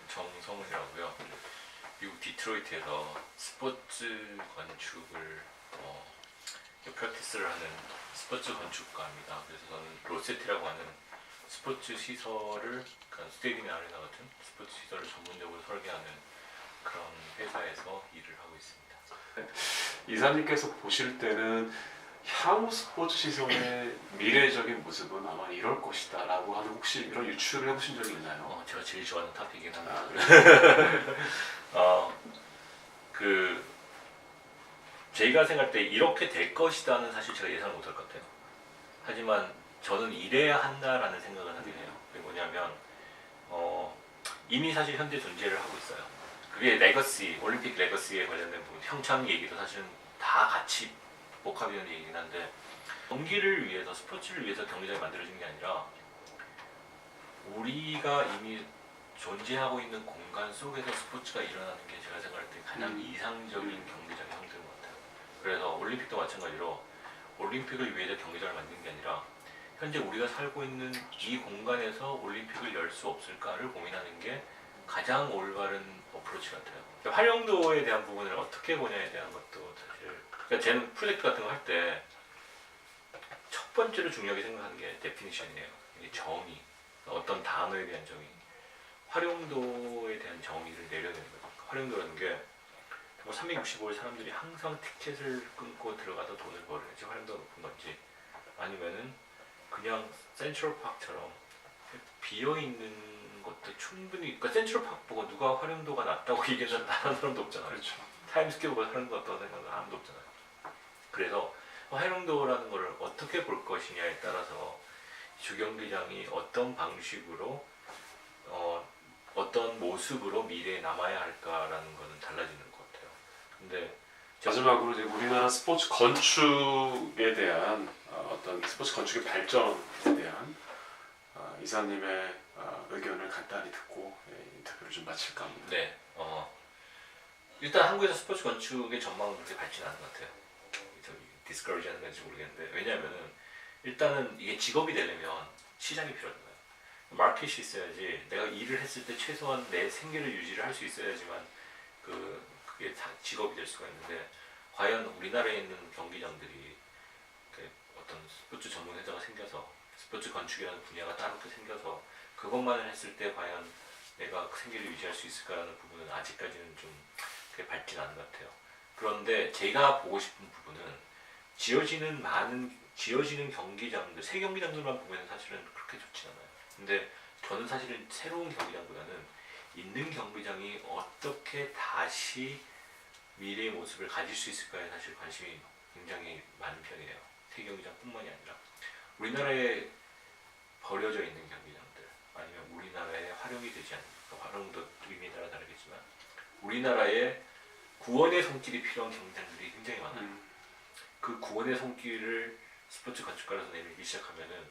정성훈이라고요. 미국 디트로이트에서 스포츠 건축을 프랙티스를 하는 스포츠 건축가입니다. 그래서 저는 로세티라고 하는 스포츠 시설을, 그러니까 스테디움 아레나 같은 스포츠 시설을 전문적으로 설계하는 그런 회사에서 일을 하고 있습니다. 이사님께서 보실 때는 향후 스포츠 시설의 미래적인 모습은 아마 이럴 것이다 라고 하는, 혹시 이런 유추를 해보신 적이 있나요? 제가 제일 좋아하는 토픽이긴 합니다. 제가 생각할 때 이렇게 될 것이다는 사실 제가 예상을 못할 것 같아요. 하지만 저는 이래야 한다라는 생각을 하긴 해요. 그게 뭐냐면 이미 사실 현재 존재를 하고 있어요. 그게 레거시, 올림픽 레거시에 관련된 부분, 평창 얘기도 사실은 다 같이 복합이는 얘기긴 한데, 경기를 위해서, 스포츠를 위해서 경기장이 만들어진 게 아니라 우리가 이미 존재하고 있는 공간 속에서 스포츠가 일어나는 게 제가 생각할 때 가장 이상적인 경기장의 형태인 것 같아요. 그래서 올림픽도 마찬가지로 올림픽을 위해서 경기장을 만든 게 아니라 현재 우리가 살고 있는 이 공간에서 올림픽을 열 수 없을까를 고민하는 게 가장 올바른 어프로치 같아요. 활용도에 대한 부분을 어떻게 보냐에 대한 것도 사실, 그러니까 저는 프로젝트 같은 거 할 때 첫 번째로 중요하게 생각하는 게 데피니션이에요. 이게 정의, 어떤 단어에 대한 정의, 활용도에 대한 정의를 내려야 되는 거죠. 활용도라는 게 365일 사람들이 항상 티켓을 끊고 들어가서 돈을 벌어야지 활용도가 높은 건지, 아니면은 그냥 센트럴파크처럼 비어있는 것도 충분히, 그러니까 센트럴파크 보고 누가 활용도가 낮다고 얘기하는 사람도 없잖아요. 그렇죠. 타임스퀘어보다 활용도가 낮다고 생각하는 사람도 없잖아요. 그래서 활용도라는 것을 어떻게 볼 것이냐에 따라서 주경기장이 어떤 방식으로 어떤 모습으로 미래에 남아야 할까라는 것은 달라지는 것 같아요. 근데 마지막으로 이제 우리나라 스포츠 건축에 대한 어떤 스포츠 건축의 발전에 대한 이사님의 의견을 간단히 듣고 인터뷰를 좀 마칠까 합니다. 네, 일단 한국에서 스포츠 건축의 전망은 그렇게 밝지는 않은 것 같아요. 디스커리지 하는 건지 모르겠는데, 왜냐하면은 일단은 이게 직업이 되려면 시장이 필요하잖아요. 마켓이 있어야지, 내가 일을 했을 때 최소한 내 생계를 유지를 할 수 있어야지만 그게 다 직업이 될 수가 있는데, 과연 우리나라에 있는 경기장들이 어떤 스포츠 전문 회사가 생겨서 스포츠 건축이라는 분야가 따로 생겨서 그것만을 했을 때 과연 내가 그 생계를 유지할 수 있을까라는 부분은 아직까지는 좀 그게 밝진 않은 것 같아요. 그런데 제가 보고 싶은 부분은 지어지는 경기장들, 새 경기장들만 보면 사실은 그렇게 좋진 않아요. 근데 저는 사실은 새로운 경기장보다는 있는 경기장이 어떻게 다시 미래의 모습을 가질 수 있을까에 사실 관심이 굉장히 많은 편이에요. 새 경기장뿐만이 아니라 우리나라에 버려져 있는 경기장들, 아니면 우리나라에 활용이 되지 않는, 활용도 의미에 따라 다르겠지만 우리나라에 구원의 손길이 필요한 경기장들이 굉장히 많아요. 그 구원의 손길을 스포츠 건축가로서 내밀기 시작하면은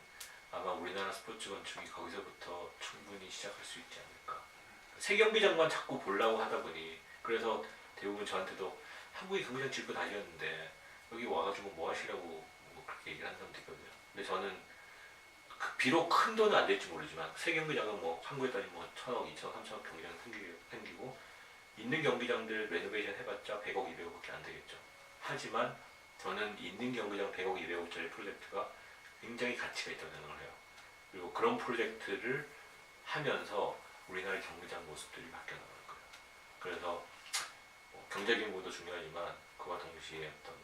아마 우리나라 스포츠 건축이 거기서부터 충분히 시작할 수 있지 않을까. 새 경기장만 자꾸 보려고 하다 보니, 그래서 대부분 저한테도 한국에 경기장 짓고 다녔는데 여기 와가지고 뭐 하시라고 그렇게 얘기를 하는 사람도 있거든요. 근데 저는 비록 큰 돈은 안 될지 모르지만 새 경기장은 한국에 따지면 1,000억, 2,000억, 3,000억 경기장 생기고 있는 경기장들 레노베이션 해봤자 100억, 200억밖에 안 되겠죠. 하지만 저는 있는 경기장 100억, 200억짜리 프로젝트가 굉장히 가치가 있다고 생각을 해요. 그리고 그런 프로젝트를 하면서 우리나라의 경기장 모습들이 바뀌어 나갈 거예요. 그래서 경제적인 부분도 중요하지만 그와 동시에 어떤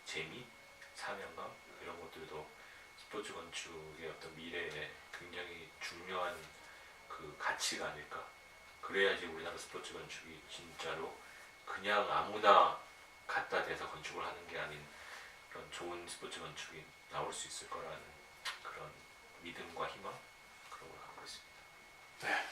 재미, 사명감 이런 것들도 스포츠 건축의 어떤 미래에 굉장히 중요한 그 가치가 아닐까. 그래야지 우리나라 스포츠 건축이 진짜로 그냥 아무나 갖다 대서 건축을 하는 게 아닌 그런 좋은 스포츠 건축이 나올 수 있을 거라는 그런 믿음과 희망, 그런 걸 갖고 있습니다. 네.